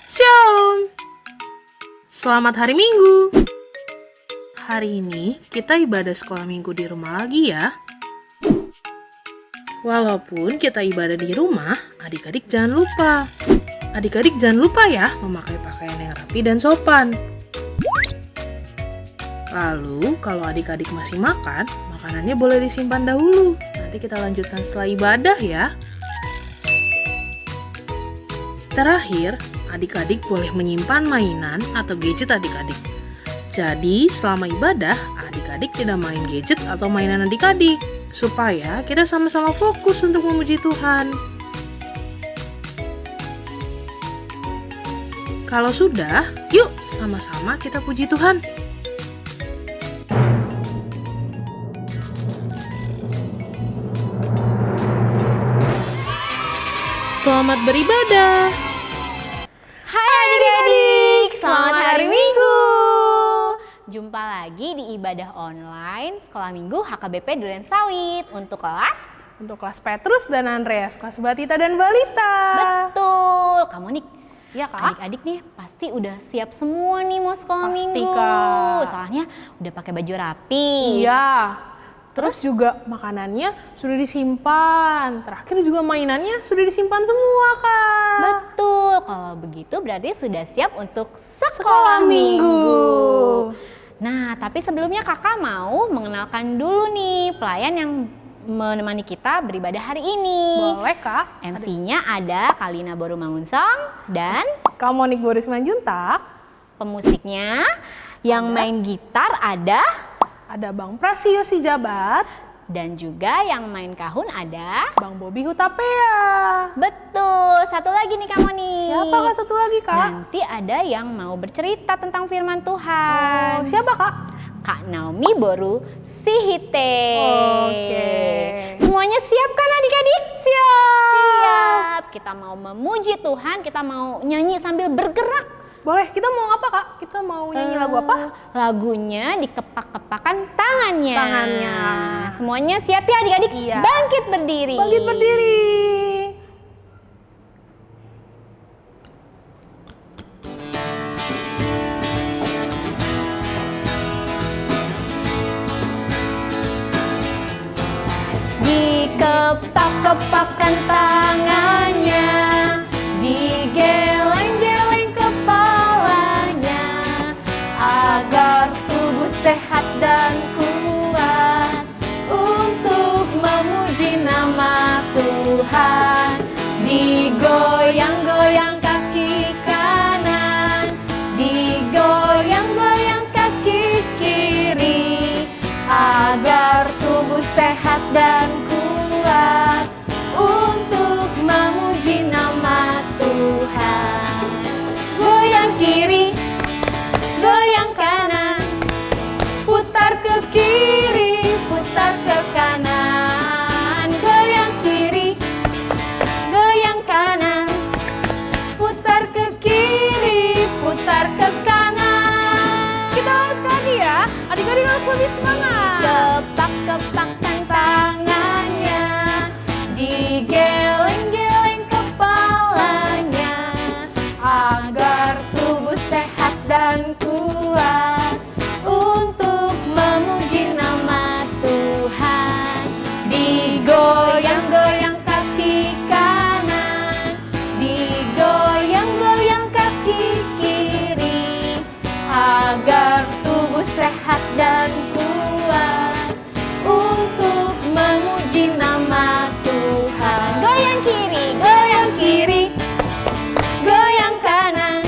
Shalom! Selamat hari Minggu! Hari ini kita ibadah sekolah minggu di rumah lagi ya. Walaupun kita ibadah di rumah, adik-adik jangan lupa. Adik-adik jangan lupa ya memakai pakaian yang rapi dan sopan. Lalu, kalau adik-adik masih makan, makanannya boleh disimpan dahulu. Nanti kita lanjutkan setelah ibadah ya. Terakhir, adik-adik boleh menyimpan mainan atau gadget adik-adik. Jadi, selama ibadah, adik-adik tidak main gadget atau mainan adik-adik, supaya kita sama-sama fokus untuk memuji Tuhan. Kalau sudah, yuk sama-sama kita puji Tuhan. Selamat beribadah. Hai adik-adik, selamat hari Minggu. Jumpa lagi di ibadah online Sekolah Minggu HKBP Duren Sawit untuk kelas Petrus dan Andreas, kelas Batita dan Balita. Betul. Kamu nih, Ya Kak? adik-adik nih pasti udah siap semua nih mau sekolah Pasti, minggu. Kak. Soalnya udah pakai baju rapi. Iya. Terus juga makanannya sudah disimpan. Terakhir juga mainannya sudah disimpan semua, Kak. Betul. Kalau begitu berarti sudah siap untuk Sekolah Minggu. Nah, tapi sebelumnya kakak mau mengenalkan dulu nih pelayan yang menemani kita beribadah hari ini. Boleh, Kak. MC-nya ada Kalina Boru Mangunsong dan Kak Monik Boris Manjuntak. pemusiknya yang main gitar ada Ada Bang Prasio Sijabat. dan juga yang main kahun ada. Bang Bobi Hutapea. Betul, satu lagi nih kamu nih. Siapa Kak satu lagi, Kak? Nanti ada yang mau bercerita tentang firman Tuhan. Siapa, Kak? Kak Naomi Boru Sihite. Oke. Semuanya siap kan adik-adik? Siap. Kita mau memuji Tuhan, kita mau nyanyi sambil bergerak. Boleh, kita mau apa, Kak? Kita mau nyanyi lagu apa? Lagunya dikepak-kepakan tangannya. Tangannya. Semuanya siap ya adik-adik? Iya. Bangkit berdiri. Bangkit berdiri. Dikepak-kepakan tangannya, digeleng-geleng kepalanya, agar tubuh sehat dan kuat untuk memuji nama Tuhan. Digoyang-goyang kaki kanan, digoyang-goyang kaki kiri, agar tubuh sehat dan kuat untuk memuji nama Tuhan. Goyang kiri, goyang kanan, putar ke kiri, putar ke kanan. Goyang kiri, goyang kanan, putar ke kiri, putar ke kanan. Kita harus lagi ya. Adik-adik harus lebih semangat. Kepak-kepakan tangannya, digeleng-geleng kepalanya, agar tubuh sehat dan kuat untuk memuji nama Tuhan. Digoyang-goyang kaki kanan, digoyang-goyang kaki kiri, agar tubuh sehat dan kuat untuk memuji nama Tuhan. Goyang kiri, goyang kanan,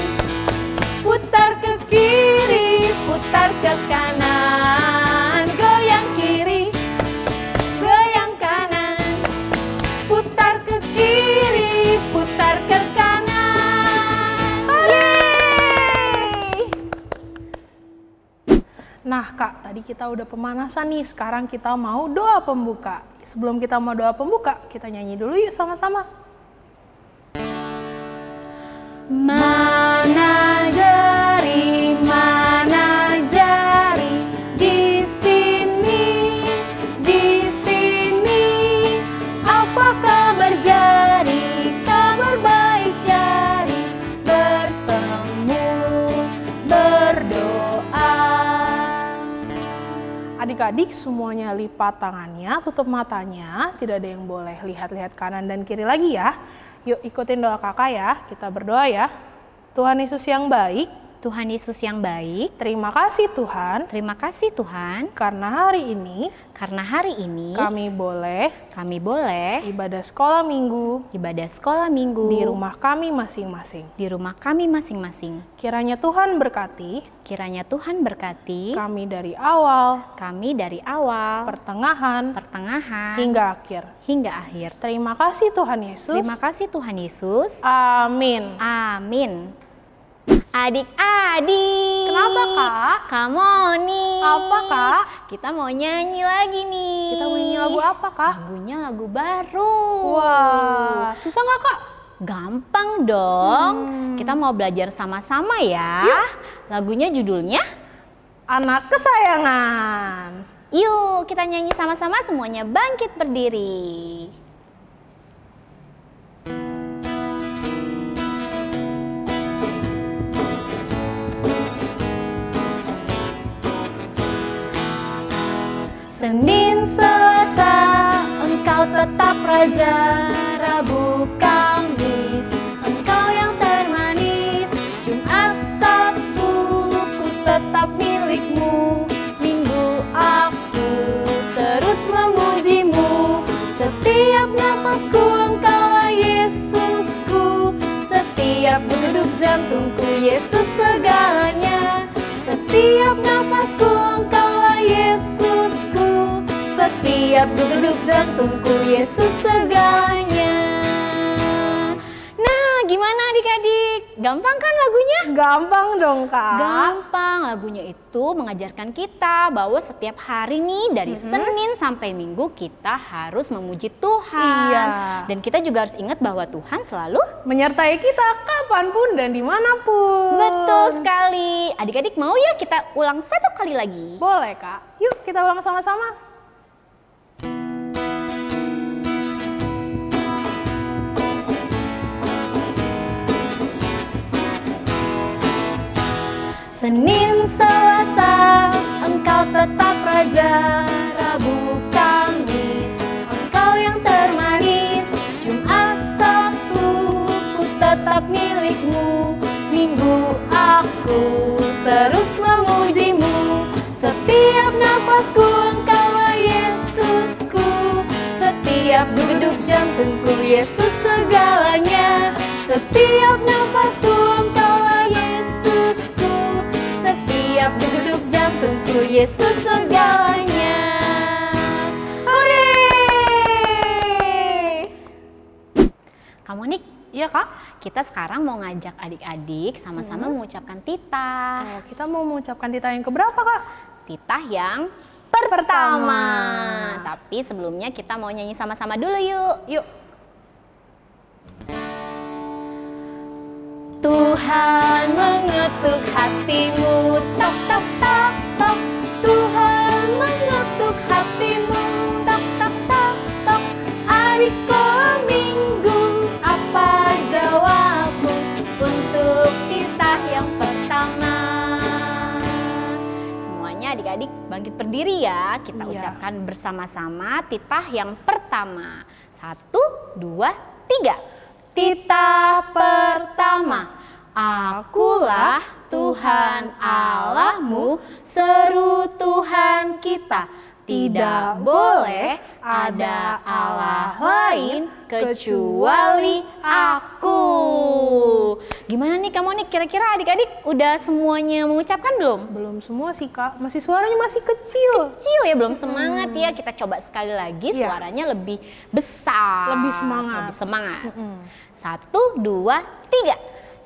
putar ke kiri, putar ke kanan. Goyang kiri, goyang kanan, putar ke kiri, putar ke kanan. Yeay! Nah, Kak, tadi kita udah pemanasan nih. Sekarang kita mau doa pembuka. Sebelum kita mau doa pembuka, kita nyanyi dulu yuk sama-sama. Mana jari di sini, apakah berjari kabar baik jari bertemu. adik-adik semuanya lipat tangannya, tutup matanya, tidak ada yang boleh lihat-lihat kanan dan kiri lagi ya. Yuk ikutin doa kakak ya, kita berdoa ya. Tuhan Yesus yang baik, Tuhan Yesus yang baik, terima kasih Tuhan, terima kasih Tuhan, karena hari ini kami boleh ibadah sekolah minggu di rumah kami masing-masing. Kiranya Tuhan berkati kami dari awal, pertengahan, hingga akhir. Terima kasih Tuhan Yesus. Amin. Amin. Adik-adik. Kenapa kak? Come on nih. Apa kak? Kita mau nyanyi lagi nih. Kita mau nyanyi lagu apa kak? Lagunya lagu baru. Wah, susah nggak kak? Gampang dong. Kita mau belajar sama-sama ya. Yuk. Lagunya judulnya Anak Kesayangan. Yuk kita nyanyi sama-sama, semuanya bangkit berdiri. Senin, Selasa, engkau tetap raja. Rabu, Kamis, engkau yang termanis. Jumat, Sabtu, ku tetap milikmu. Minggu, aku terus memujimu. Setiap napasku engkaulah Yesusku. Setiap degup jantungku Yesus segalanya. Setiap napasku engkaulah Yesusku. Setiap degup jantungku Yesus segalanya. Nah, gimana adik-adik? Gampang kan lagunya? Gampang dong kak. Gampang, lagunya itu mengajarkan kita bahwa setiap hari nih dari Senin sampai Minggu kita harus memuji Tuhan. Iya. Dan kita juga harus ingat bahwa Tuhan selalu menyertai kita kapanpun dan dimanapun. betul sekali. Adik-adik mau ya kita ulang satu kali lagi? Boleh kak. Yuk kita ulang sama-sama. Senin, Selasa, engkau tetap raja. Rabu, Kamis, engkau yang termanis. Jumat, Sabtu, ku tetap milikmu. Minggu, aku terus memujimu. Setiap napasku engkaulah Yesusku. Setiap degup jantungku Yesus segalanya. Setiap napasku engkaulah Yesusku. Setiap degup jantungku Yesus segalanya. Hore! Kamu Nik, Iya kak. kita sekarang mau ngajak adik-adik sama-sama mengucapkan titah. Oh, kita mau mengucapkan titah yang keberapa kak? Titah yang pertama. Pertama. Tapi sebelumnya kita mau nyanyi sama-sama dulu yuk. Yuk. Tuhan mengetuk hatimu, tok tok tok tok. Tuhan mengetuk hatimu, tok tok tok tok. Adik sekolah minggu, apa jawabmu untuk titah yang pertama? Semuanya adik-adik bangkit berdiri ya. Kita Iya. ucapkan bersama-sama titah yang pertama. 1, 2, 3. Titah pertama. Akulah Tuhan Allahmu, seru Tuhan kita. Tidak boleh ada Allah lain kecuali aku. Gimana nih kamu nih, kira-kira adik-adik udah semuanya mengucapkan belum? Belum semua sih kak, suaranya masih kecil. Kecil ya, belum semangat ya. Kita coba sekali lagi, Iya. suaranya lebih besar. Lebih semangat. 1, 2, 3.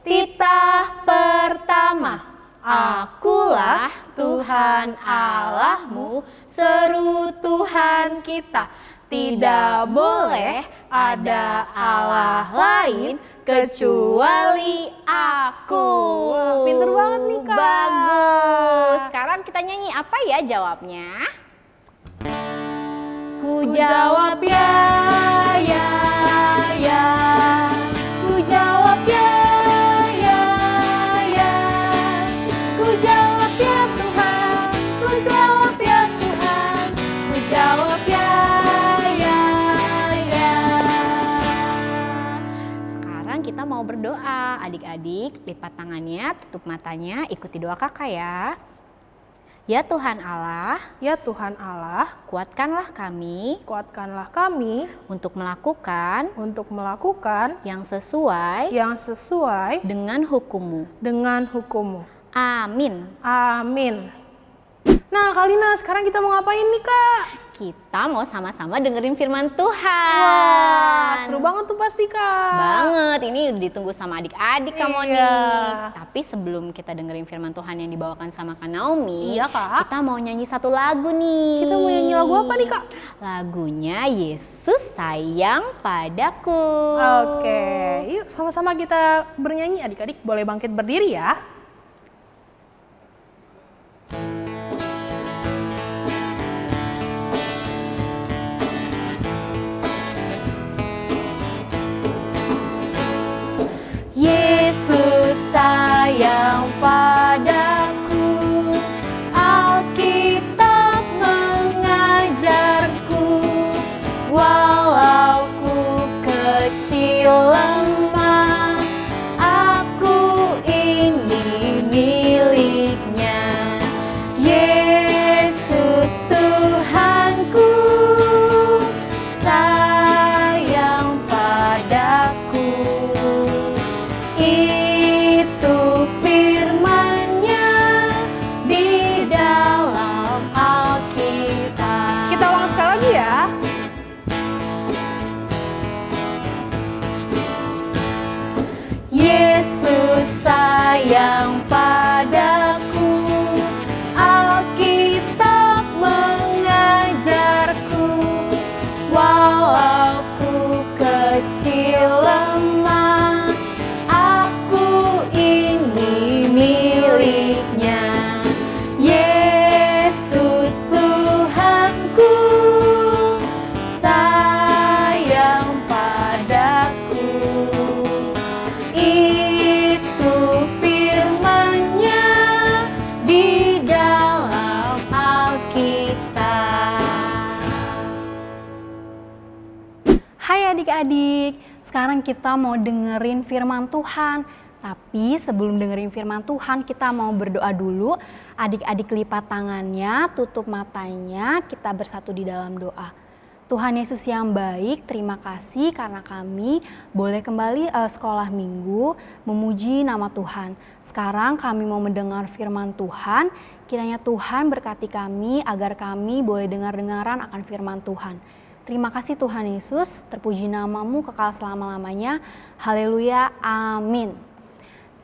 Titah pertama. Akulah Tuhan Allahmu, seru Tuhan kita. Tidak boleh ada Allah lain kecuali aku. Wah, pinter banget nih, Kak. Bagus. Sekarang kita nyanyi apa ya jawabnya? Ku jawab ya, ya, ya. Ku jawab ya, ya, ya. Ku jawab ya Tuhan, ku jawab ya Tuhan. mau berdoa. Adik-adik lipat tangannya, tutup matanya, ikuti doa kakak ya. Ya Tuhan Allah, Ya Tuhan Allah, kuatkanlah kami kuatkanlah kami untuk melakukan untuk melakukan yang sesuai yang sesuai dengan hukum-Mu. dengan hukum-Mu. Amin. Amin. Nah, Kalina, sekarang kita mau ngapain nih, Kak? Kita mau sama-sama dengerin firman Tuhan. Wah, seru banget tuh pasti, Kak. Banget, ini udah ditunggu sama adik-adik kamu Iya. nih. Tapi sebelum kita dengerin firman Tuhan yang dibawakan sama Kak Naomi, Iya, Kak. kita mau nyanyi satu lagu nih. Kita mau nyanyi lagu apa nih, Kak? Lagunya Yesus Sayang Padaku. Oke, yuk sama-sama kita bernyanyi. Adik-adik boleh bangkit berdiri ya. Yesus sayang padaku, Alkitab mengajarku, walau ku kecil lemah, aku ini miliknya. Yesus Tuhanku, sayang padaku. Itu firman-Nya di dalam Alkitab. Kita ulang sekali lagi ya. Yesus sayang padaku, Alkitab mengajarku, walau ku kecil lemah, aku ini miliknya. Yesus Tuhanku, sayang padaku. Itu firman-Nya di dalam Alkitab. Hai adik-adik, sekarang kita mau dengerin firman Tuhan. Tapi sebelum dengerin firman Tuhan, kita mau berdoa dulu. Adik-adik lipat tangannya, tutup matanya, kita bersatu di dalam doa. Tuhan Yesus yang baik, terima kasih karena kami boleh kembali sekolah minggu memuji nama Tuhan. Sekarang kami mau mendengar firman Tuhan, kiranya Tuhan berkati kami agar kami boleh dengar-dengaran akan firman Tuhan. Terima kasih Tuhan Yesus, terpuji namamu kekal selama-lamanya. Haleluya, amin.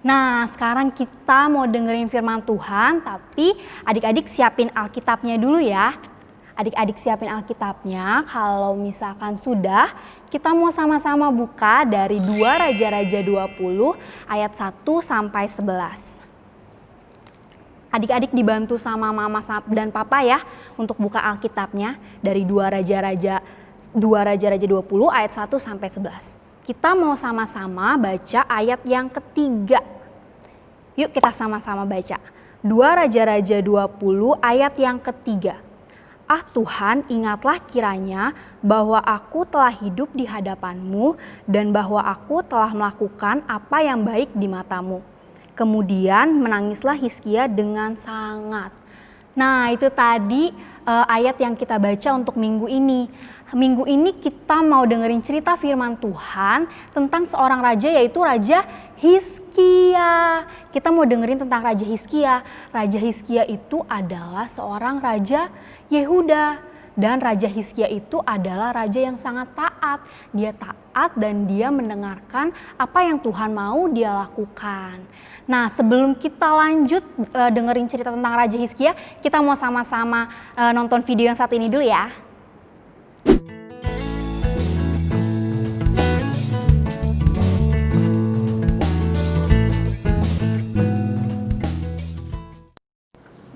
Nah, sekarang kita mau dengerin firman Tuhan, tapi adik-adik siapin Alkitabnya dulu ya. Adik-adik siapin Alkitabnya, kalau misalkan sudah, kita mau sama-sama buka dari 2 Raja-Raja 20 ayat 1 sampai 11. Adik-adik dibantu sama mama dan papa ya untuk buka Alkitabnya dari 2 Raja-Raja 20 ayat 1 sampai 11. Kita mau sama-sama baca ayat yang ketiga. Yuk kita sama-sama baca. 2 Raja-Raja 20 ayat yang ketiga. Ah Tuhan, ingatlah kiranya bahwa aku telah hidup di hadapan-Mu dan bahwa aku telah melakukan apa yang baik di mata-Mu. Kemudian menangislah Hizkia dengan sangat. Nah itu tadi ayat yang kita baca untuk minggu ini. Minggu ini kita mau dengerin cerita firman Tuhan tentang seorang raja, yaitu Raja Hizkia. Kita mau dengerin tentang Raja Hizkia. Raja Hizkia itu adalah seorang raja Yehuda. Dan Raja Hizkia itu adalah raja yang sangat taat. Dia taat dan dia mendengarkan apa yang Tuhan mau dia lakukan. Nah sebelum kita lanjut dengerin cerita tentang Raja Hizkia, kita mau sama-sama nonton video yang satu ini dulu ya.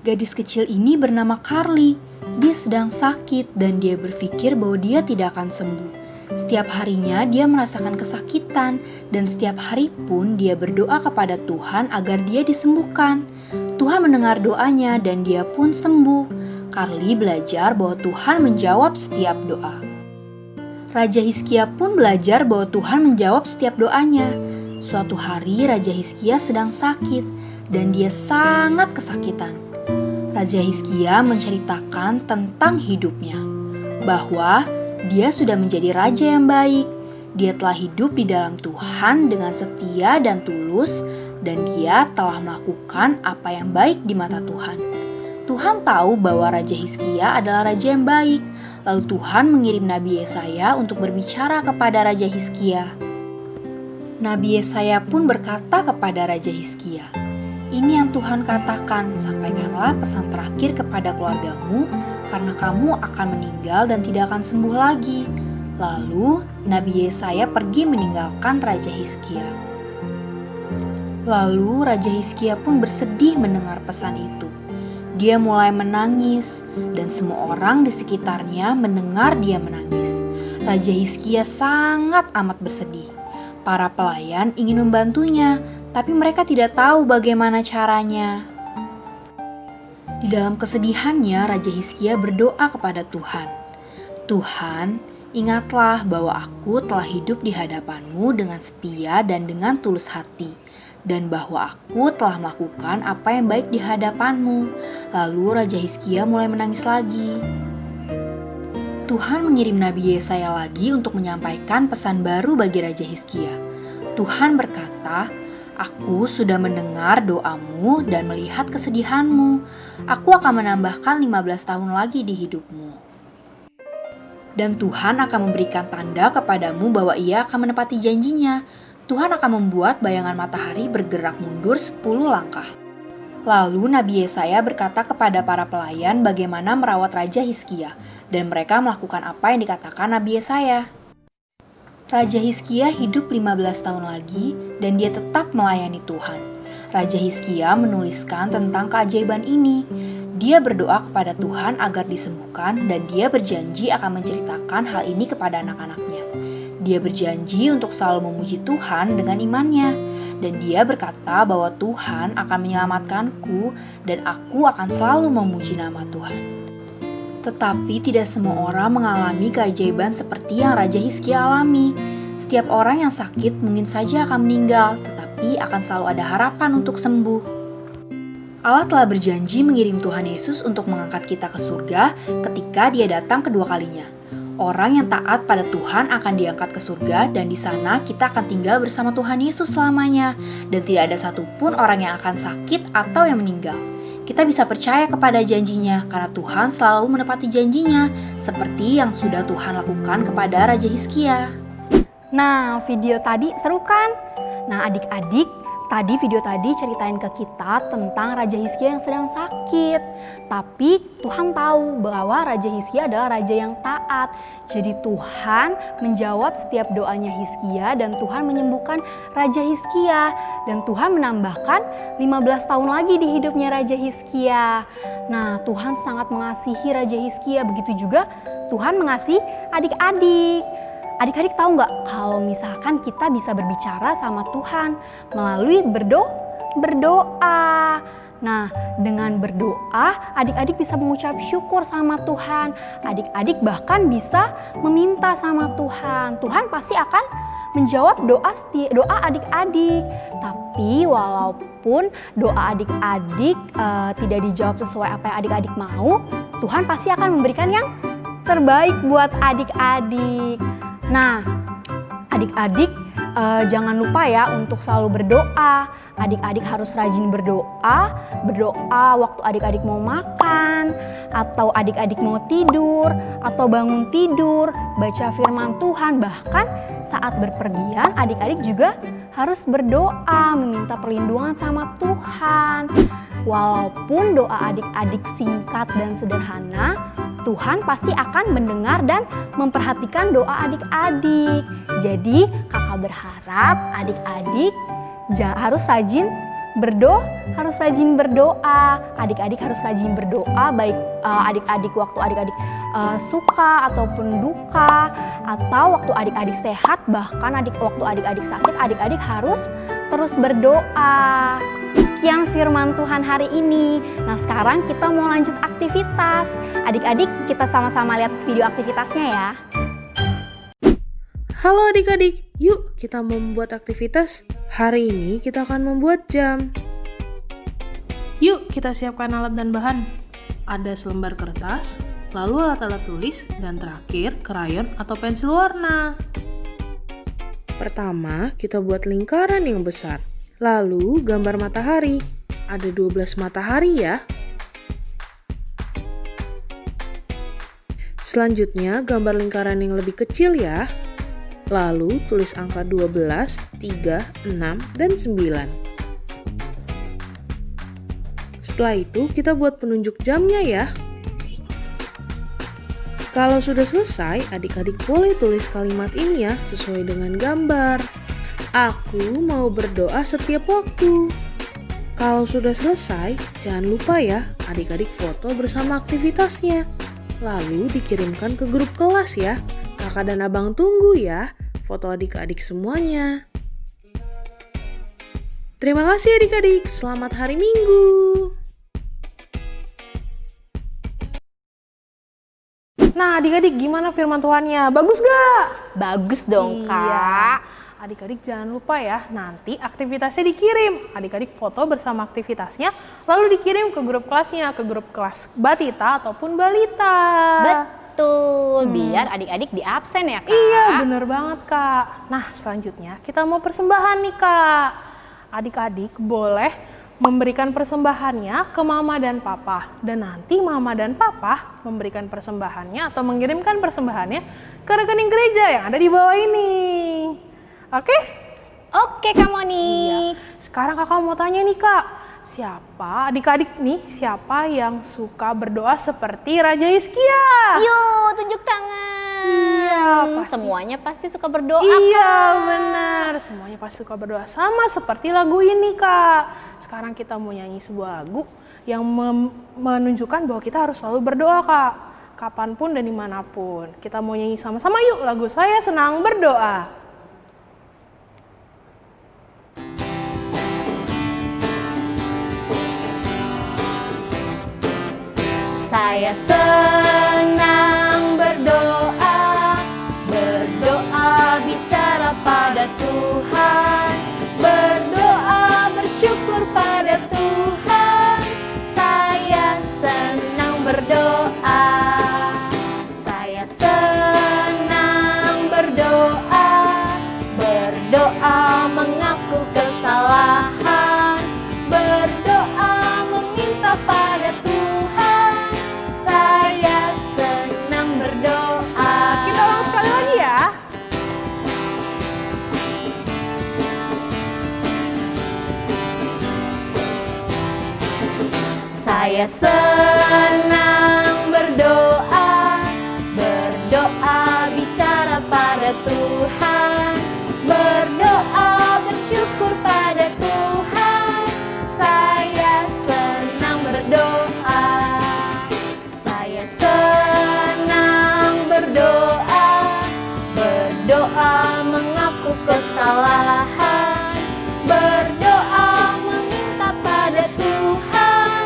Gadis kecil ini bernama Carly. Dia sedang sakit dan dia berpikir bahwa dia tidak akan sembuh. Setiap harinya dia merasakan kesakitan dan setiap hari pun dia berdoa kepada Tuhan agar dia disembuhkan. Tuhan mendengar doanya dan dia pun sembuh. Carly belajar bahwa Tuhan menjawab setiap doa. Raja Hizkia pun belajar bahwa Tuhan menjawab setiap doanya. Suatu hari Raja Hizkia sedang sakit dan dia sangat kesakitan. Raja Hizkia menceritakan tentang hidupnya, bahwa dia sudah menjadi raja yang baik. Dia telah hidup di dalam Tuhan dengan setia dan tulus, dan dia telah melakukan apa yang baik di mata Tuhan. Tuhan tahu bahwa Raja Hizkia adalah raja yang baik. Lalu Tuhan mengirim Nabi Yesaya untuk berbicara kepada Raja Hizkia. Nabi Yesaya pun berkata kepada Raja Hizkia, "Ini yang Tuhan katakan, sampaikanlah pesan terakhir kepada keluargamu, karena kamu akan meninggal dan tidak akan sembuh lagi." Lalu Nabi Yesaya pergi meninggalkan Raja Hizkia. Lalu Raja Hizkia pun bersedih mendengar pesan itu. Dia mulai menangis, dan semua orang di sekitarnya mendengar dia menangis. Raja Hizkia sangat amat bersedih. Para pelayan ingin membantunya, tapi mereka tidak tahu bagaimana caranya. Di dalam kesedihannya, Raja Hizkia berdoa kepada Tuhan. "Tuhan, ingatlah bahwa aku telah hidup di hadapan-Mu dengan setia dan dengan tulus hati, dan bahwa aku telah melakukan apa yang baik di hadapan-Mu." Lalu Raja Hizkia mulai menangis lagi. Tuhan mengirim Nabi Yesaya lagi untuk menyampaikan pesan baru bagi Raja Hizkia. Tuhan berkata, "Aku sudah mendengar doamu dan melihat kesedihanmu. Aku akan menambahkan 15 tahun lagi di hidupmu. Dan Tuhan akan memberikan tanda kepadamu bahwa Ia akan menepati janjinya. Tuhan akan membuat bayangan matahari bergerak mundur 10 langkah." Lalu Nabi Yesaya berkata kepada para pelayan bagaimana merawat Raja Hizkia, dan mereka melakukan apa yang dikatakan Nabi Yesaya. Raja Hizkia hidup 15 tahun lagi dan dia tetap melayani Tuhan. Raja Hizkia menuliskan tentang keajaiban ini. Dia berdoa kepada Tuhan agar disembuhkan dan dia berjanji akan menceritakan hal ini kepada anak-anaknya. Dia berjanji untuk selalu memuji Tuhan dengan imannya, dan dia berkata bahwa Tuhan akan menyelamatkanku dan aku akan selalu memuji nama Tuhan. Tetapi tidak semua orang mengalami keajaiban seperti yang Raja Hizkia alami. Setiap orang yang sakit mungkin saja akan meninggal, tetapi akan selalu ada harapan untuk sembuh. Allah telah berjanji mengirim Tuhan Yesus untuk mengangkat kita ke surga ketika Dia datang kedua kalinya. Orang yang taat pada Tuhan akan diangkat ke surga, dan di sana kita akan tinggal bersama Tuhan Yesus selamanya, dan tidak ada satupun orang yang akan sakit atau yang meninggal. Kita bisa percaya kepada janjinya karena Tuhan selalu menepati janjinya, seperti yang sudah Tuhan lakukan kepada Raja Hizkia. Nah, video tadi seru kan? Nah, adik-adik, video tadi ceritain ke kita tentang Raja Hizkia yang sedang sakit. Tapi Tuhan tahu bahwa Raja Hizkia adalah raja yang taat. Jadi Tuhan menjawab setiap doanya Hizkia dan Tuhan menyembuhkan Raja Hizkia. Dan Tuhan menambahkan 15 tahun lagi di hidupnya Raja Hizkia. Nah, Tuhan sangat mengasihi Raja Hizkia. Begitu juga Tuhan mengasihi adik-adik. Adik-adik tahu nggak kalau misalkan kita bisa berbicara sama Tuhan melalui berdoa. Nah, dengan berdoa, adik-adik bisa mengucap syukur sama Tuhan. Adik-adik bahkan bisa meminta sama Tuhan. Tuhan pasti akan menjawab doa adik-adik. Tapi walaupun doa adik-adik tidak dijawab sesuai apa yang adik-adik mau, Tuhan pasti akan memberikan yang terbaik buat adik-adik. Nah, adik-adik jangan lupa ya untuk selalu berdoa. Adik-adik harus rajin berdoa waktu adik-adik mau makan, atau adik-adik mau tidur, atau bangun tidur, baca firman Tuhan. Bahkan saat berpergian, adik-adik juga harus berdoa, meminta perlindungan sama Tuhan. Walaupun doa adik-adik singkat dan sederhana, Tuhan pasti akan mendengar dan memperhatikan doa adik-adik. Jadi kakak berharap adik-adik harus rajin berdoa. Adik-adik harus rajin berdoa, baik adik-adik waktu adik-adik suka ataupun duka, atau waktu adik-adik sehat, bahkan waktu adik-adik sakit, adik-adik harus terus berdoa. Sekian firman Tuhan hari ini. Nah, sekarang kita mau lanjut aktivitas. Adik-adik, kita sama-sama lihat video aktivitasnya ya. Halo adik-adik, yuk kita mau membuat aktivitas. Hari ini kita akan membuat jam. Yuk kita siapkan alat dan bahan. Ada selembar kertas, lalu alat-alat tulis, dan terakhir krayon atau pensil warna. Pertama, kita buat lingkaran yang besar. Lalu gambar matahari. Ada 12 matahari ya. Selanjutnya, gambar lingkaran yang lebih kecil ya. Lalu, tulis angka 12, 3, 6, dan 9. Setelah itu, kita buat penunjuk jamnya ya. Kalau sudah selesai, adik-adik boleh tulis kalimat ini ya, sesuai dengan gambar. Aku mau berdoa setiap waktu. Kalau sudah selesai, jangan lupa ya, adik-adik foto bersama aktivitasnya. Lalu dikirimkan ke grup kelas ya. Kakak dan abang tunggu ya foto adik-adik semuanya. Terima kasih adik-adik, selamat hari Minggu. Nah adik-adik gimana firman Tuhannya? Bagus gak? Bagus dong, Kak. Adik-adik jangan lupa ya, nanti aktivitasnya dikirim. Adik-adik foto bersama aktivitasnya, lalu dikirim ke grup kelasnya, ke grup kelas Batita ataupun Balita. Betul, biar adik-adik di absen ya, Kak. Iya, bener banget, Kak. Nah, selanjutnya kita mau persembahan nih, Kak. Adik-adik boleh memberikan persembahannya ke Mama dan Papa. Dan nanti Mama dan Papa memberikan persembahannya atau mengirimkan persembahannya ke rekening gereja yang ada di bawah ini. Oke? Oke, Kak Moni. Iya. Sekarang kakak mau tanya nih, Kak. Siapa, adik-adik nih, siapa yang suka berdoa seperti Raja Hizkia? Yuk, tunjuk tangan. Iya, pasti. Semuanya pasti suka berdoa, Iya, Kak. benar. Semuanya pasti suka berdoa. Sama seperti lagu ini, Kak. Sekarang kita mau nyanyi sebuah lagu yang menunjukkan bahwa kita harus selalu berdoa, Kak. Kapanpun dan dimanapun. Kita mau nyanyi sama-sama yuk lagu Saya Senang Berdoa. Saya senang berdoa, berdoa bicara pada Tuhan, berdoa bersyukur pada Tuhan. Saya senang berdoa, saya senang berdoa, berdoa mengaku kesalahan, berdoa meminta pada Tuhan. Saya senang berdoa. Kita ulang sekali lagi ya. Saya senang berdoa, berdoa bicara pada Tuhan, berdoa bersyukur pada Tuhan. Saya senang berdoa, saya senang berdoa, berdoa mengaku kesalahan, berdoa meminta pada Tuhan.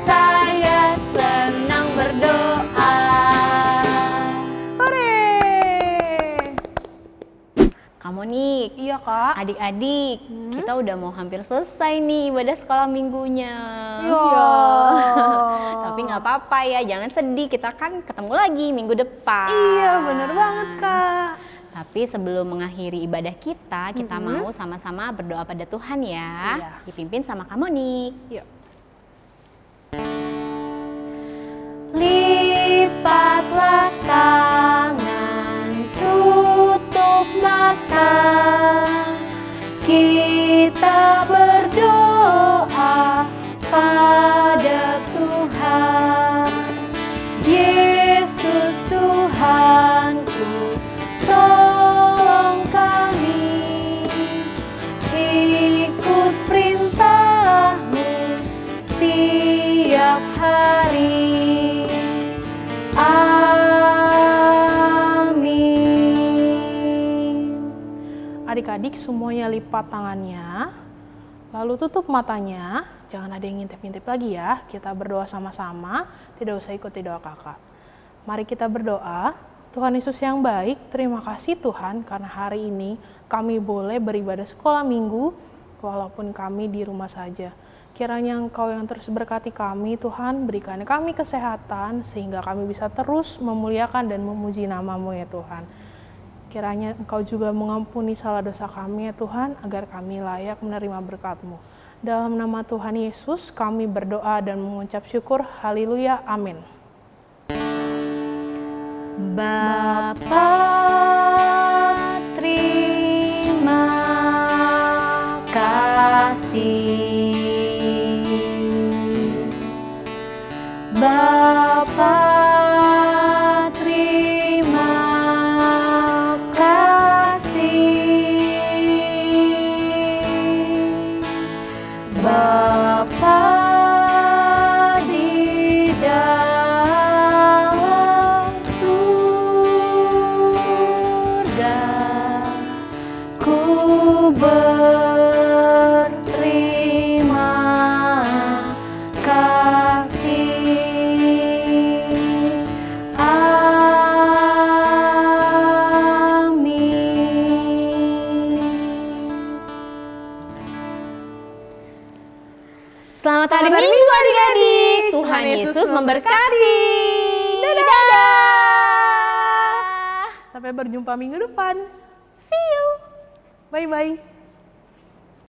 Saya senang berdoa. Hore! Kamu nih, Iya, Kak. adik-adik, kita udah mau hampir selesai nih ibadah sekolah minggunya. Iya. Tapi nggak apa-apa ya, jangan sedih. Kita kan ketemu lagi minggu depan. Iya, bener banget, Kak. Tapi sebelum mengakhiri ibadah kita mau sama-sama berdoa pada Tuhan ya. Iya. Dipimpin sama kamu nih. Yuk. Lipatlah tangan, tutup mata, kita berdoa pada Tuhan. Yesus Tuhanku, tolong kami, ikut perintah-Mu setiap hari. Amin. Adik-adik semuanya lipat tangannya, lalu tutup matanya. Jangan ada yang ngintip-ngintip lagi ya. Kita berdoa sama-sama, tidak usah ikuti doa kakak. Mari kita berdoa. Tuhan Yesus yang baik, terima kasih Tuhan karena hari ini kami boleh beribadah sekolah minggu walaupun kami di rumah saja. Kiranya Engkau yang terus berkati kami Tuhan, berikan kami kesehatan sehingga kami bisa terus memuliakan dan memuji nama-Mu ya Tuhan. Kiranya Engkau juga mengampuni salah dosa kami ya Tuhan, agar kami layak menerima berkat-Mu. Dalam nama Tuhan Yesus kami berdoa dan mengucap syukur, haleluya, amin. Bapa, terima kasih. Bapa, terima kasih. Bapa di dalam surga, ku berterima kasih. Selamat hari Minggu adik-adik. Tuhan Yesus memberkati. Dadah. Sampai berjumpa minggu depan. See you. Bye-bye.